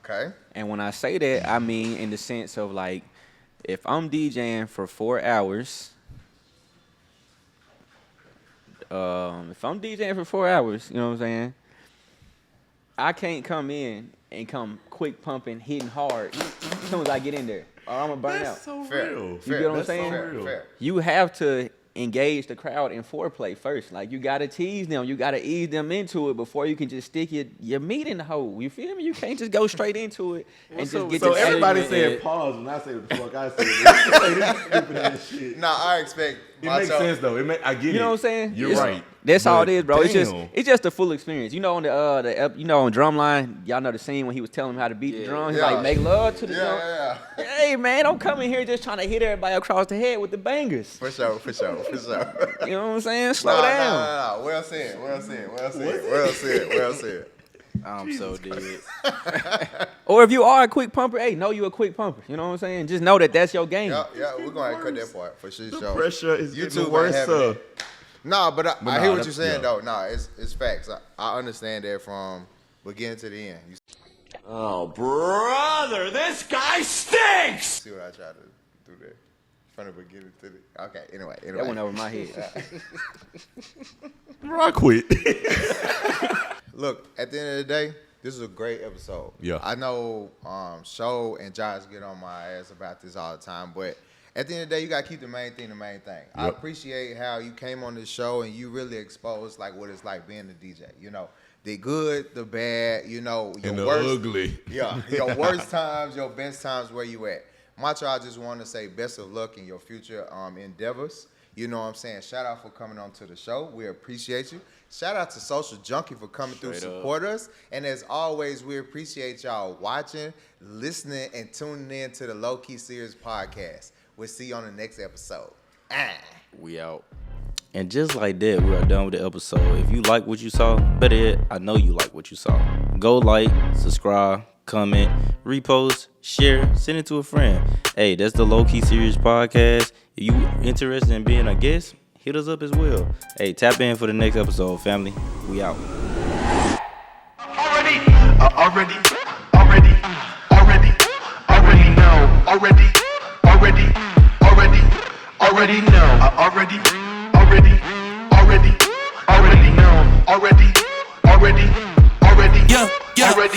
Okay. And when I say that, I mean in the sense of like, if I'm DJing for 4 hours, you know what I'm saying? I can't come in and come quick pumping, hitting hard as soon as I get in there, or I'm gonna burn out. So Fair. real. You get what I'm That's saying? So real. Fair. You have to engage the crowd in foreplay first. Like, you gotta tease them, you gotta ease them into it before you can just stick your meat in the hole. You feel me? You can't just go straight into it and just get So your everybody segment. said pause when I say what the fuck I said. You say this stupid ass shit. Nah, I expect. It makes sense though. I get it. You know what I'm saying? You're right. That's all it But is, bro. damn. It's just a full experience. You know, on on Drumline, y'all know the scene when he was telling him how to beat the drum. He's Yeah. like, make love to the drum. Yeah. Hey man, don't come in here just trying to hit everybody across the head with the bangers. For sure. You know what I'm saying? Slow down. Nah. Well said. I'm so dead. Or if you are a quick pumper, hey, know you a quick pumper. You know what I'm saying? Just know that that's your game. Yeah, we're going to cut that part for sure. The pressure is YouTube getting worse. ain't having it. Nah, but I hear what you're saying, yeah. though. Nah, it's facts. I understand that from beginning to the end. You Oh, brother, this guy stinks! see what I tried to do there? From the beginning to the... Okay, anyway. That went over my head. Bro, I quit. Look, at the end of the day, this is a great episode. Yeah. I know Show and Josh get on my ass about this all the time, but at the end of the day, you got to keep the main thing the main thing. I appreciate how you came on this show and you really exposed like what it's like being a DJ. You know, the good, the bad, you know, your And the worst, ugly. Yeah, your worst times, your best times, where you at. Macho, I just want to say best of luck in your future endeavors. You know what I'm saying? Shout out for coming on to the show. We appreciate you. Shout out to Social Junkie for coming through, support us. And as always, we appreciate y'all watching, listening, and tuning in to the Lowkey Curious podcast. We'll see you on the next episode. We out. And just like that, we are done with the episode. If you like what you saw, better yet, I know you like what you saw. Go like, subscribe, comment, repost, share, send it to a friend. Hey, that's the Lowkey Curious podcast. If you interested in being a guest, hit us up as well. Hey, tap in for the next episode, family. We out. Already know. Already know. Already.